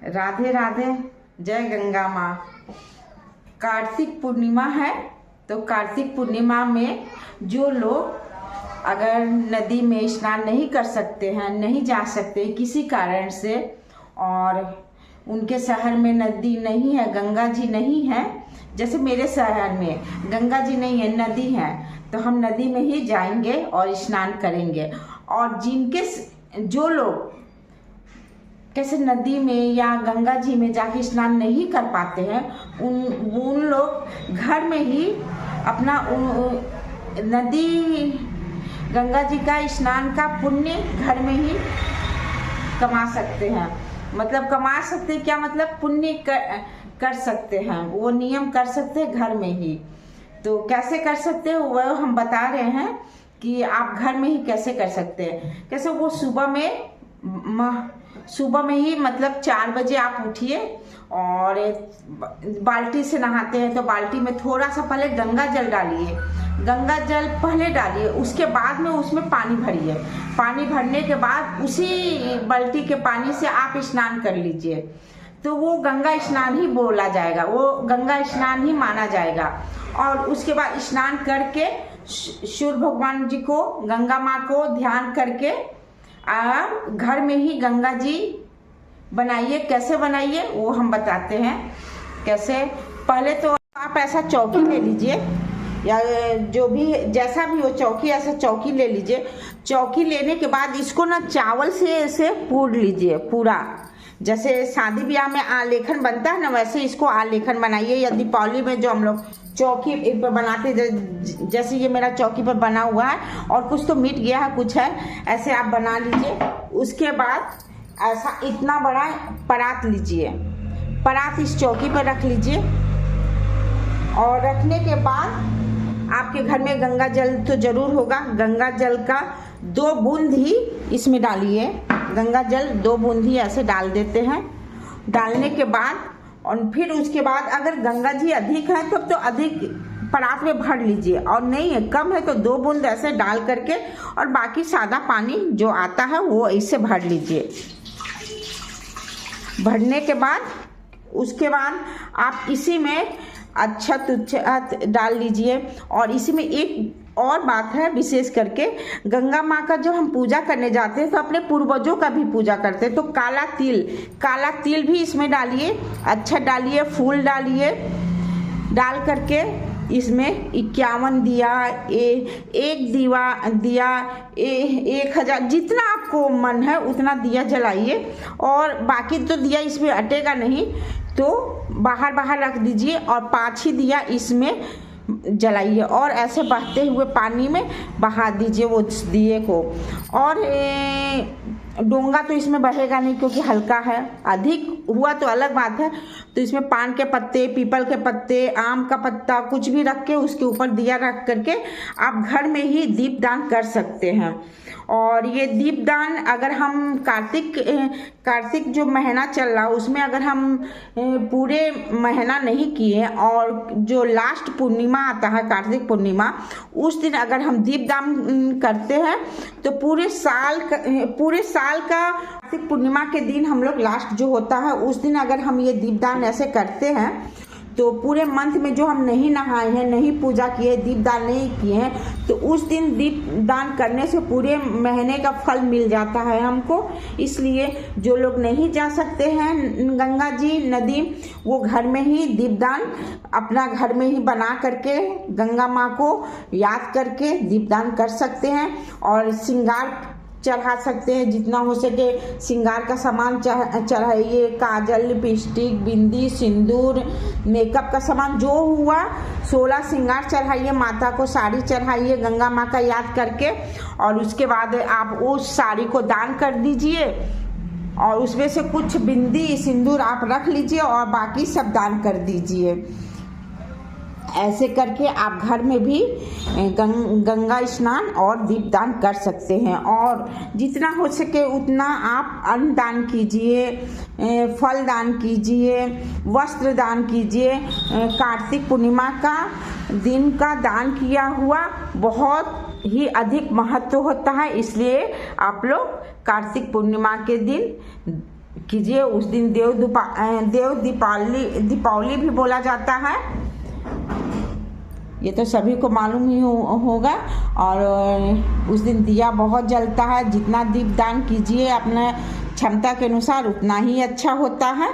राधे राधे, जय गंगा माँ। कार्तिक पूर्णिमा है तो कार्तिक पूर्णिमा में जो लोग अगर नदी में स्नान नहीं कर सकते हैं, नहीं जा सकते किसी कारण से, और उनके शहर में नदी नहीं है, गंगा जी नहीं है, जैसे मेरे शहर में गंगा जी नहीं है, नदी है, तो हम नदी में ही जाएंगे और स्नान करेंगे। और जो लोग कैसे नदी में या गंगा जी में जाके स्नान नहीं कर पाते हैं, उन लोग घर में ही अपना नदी गंगा जी का स्नान का पुण्य घर में ही कमा सकते हैं। मतलब कमा सकते क्या, मतलब पुण्य कर सकते हैं, वो नियम कर सकते हैं घर में ही। तो कैसे कर सकते हैं वह हम बता रहे हैं कि आप घर में ही कैसे कर सकते हैं। कैसे वो सुबह में ही मतलब 4 बजे आप उठिए और बाल्टी से नहाते हैं तो बाल्टी में थोड़ा सा पहले गंगा जल डालिए, गंगा जल पहले डालिए, उसके बाद में उसमें पानी भरिए। पानी भरने के बाद उसी बाल्टी के पानी से आप स्नान कर लीजिए, तो वो गंगा स्नान ही बोला जाएगा, वो गंगा स्नान ही माना जाएगा। और उसके बाद स्नान करके सूर्य भगवान जी को, गंगा माँ को ध्यान करके आप घर में ही गंगा जी बनाइए। कैसे बनाइए वो हम बताते हैं। कैसे, पहले तो आप ऐसा चौकी ले लीजिए, या जो भी जैसा भी हो चौकी, ऐसा चौकी ले लीजिए। चौकी लेने के बाद इसको ना चावल से ऐसे पूर लीजिए पूरा, जैसे शादी ब्याह में आलेखन बनता है ना, वैसे इसको आलेखन बनाइए। या दीपावली में जो हम लोग चौकी पर बनाते, जैसे ये मेरा चौकी पर बना हुआ है, और कुछ तो मिट गया है, कुछ है, ऐसे आप बना लीजिए। उसके बाद ऐसा इतना बड़ा परात लीजिए, परात इस चौकी पर रख लीजिए। और रखने के बाद आपके घर में गंगा जल तो जरूर होगा, गंगा जल का 2 बूंद ही इसमें डालिए। गंगा जल 2 बूंद ही ऐसे डाल देते हैं। डालने के बाद और फिर उसके बाद अगर गंगा जी अधिक है तब तो अधिक परात में भर लीजिए, और नहीं है कम है तो 2 बूंद ऐसे डाल करके, और बाकी सादा पानी जो आता है वो ऐसे भर लीजिए। भरने के बाद उसके बाद आप इसी में अक्षत डाल लीजिए। और इसी में एक और बात है, विशेष करके गंगा माँ का जब हम पूजा करने जाते हैं तो अपने पूर्वजों का भी पूजा करते हैं, तो काला तिल भी इसमें डालिए, अक्षत डालिए, फूल डालिए। डाल करके इसमें 51 दिया, एक दिया 1000, जितना आपको मन है उतना दिया जलाइए। और बाकी तो दिया इसमें अटेगा नहीं, तो बाहर रख दीजिए, और 5 ही दिया इसमें जलाइए, और ऐसे बहते हुए पानी में बहा दीजिए वो दिए को। और डोंगा तो इसमें बहेगा नहीं क्योंकि हल्का है, अधिक हुआ तो अलग बात है। तो इसमें पान के पत्ते, पीपल के पत्ते, आम का पत्ता कुछ भी रख के उसके ऊपर दिया रख करके आप घर में ही दीपदान कर सकते हैं। और ये दीपदान अगर हम कार्तिक जो महीना चल रहा उसमें अगर हम पूरे महीना नहीं किए, और जो लास्ट पूर्णिमा आता है कार्तिक पूर्णिमा, उस दिन अगर हम दीपदान करते हैं तो पूरे साल का कार्तिक पूर्णिमा के दिन हम लोग लास्ट जो होता है उस दिन अगर हम ये दीपदान ऐसे करते हैं तो पूरे मंथ में जो हम नहीं नहाए हैं, नहीं पूजा किए, दीपदान नहीं किए हैं, तो उस दिन दीपदान करने से पूरे महीने का फल मिल जाता है हमको। इसलिए जो लोग नहीं जा सकते हैं गंगा जी नदी, वो घर में ही दीपदान अपना घर में ही बना करके गंगा माँ को याद करके दीपदान कर सकते हैं। और श्रृंगार चढ़ा सकते हैं, जितना हो सके श्रृंगार का सामान चढ़ाइए, काजल, लिपस्टिक, बिंदी, सिंदूर, मेकअप का सामान जो हुआ 16 श्रृंगार चढ़ाइए, माता को साड़ी चढ़ाइए गंगा माँ का याद करके। और उसके बाद आप उस साड़ी को दान कर दीजिए, और उसमें से कुछ बिंदी सिंदूर आप रख लीजिए और बाकी सब दान कर दीजिए। ऐसे करके आप घर में भी गंगा स्नान और दीपदान कर सकते हैं। और जितना हो सके उतना आप अन्न दान कीजिए, फल दान कीजिए, वस्त्र दान कीजिए। कार्तिक पूर्णिमा का दिन का दान किया हुआ बहुत ही अधिक महत्व होता है, इसलिए आप लोग कार्तिक पूर्णिमा के दिन कीजिए। उस दिन देव दीपावली भी बोला जाता है, ये तो सभी को मालूम ही होगा। और उस दिन दिया बहुत जलता है, जितना दीपदान कीजिए अपने क्षमता के अनुसार उतना ही अच्छा होता है।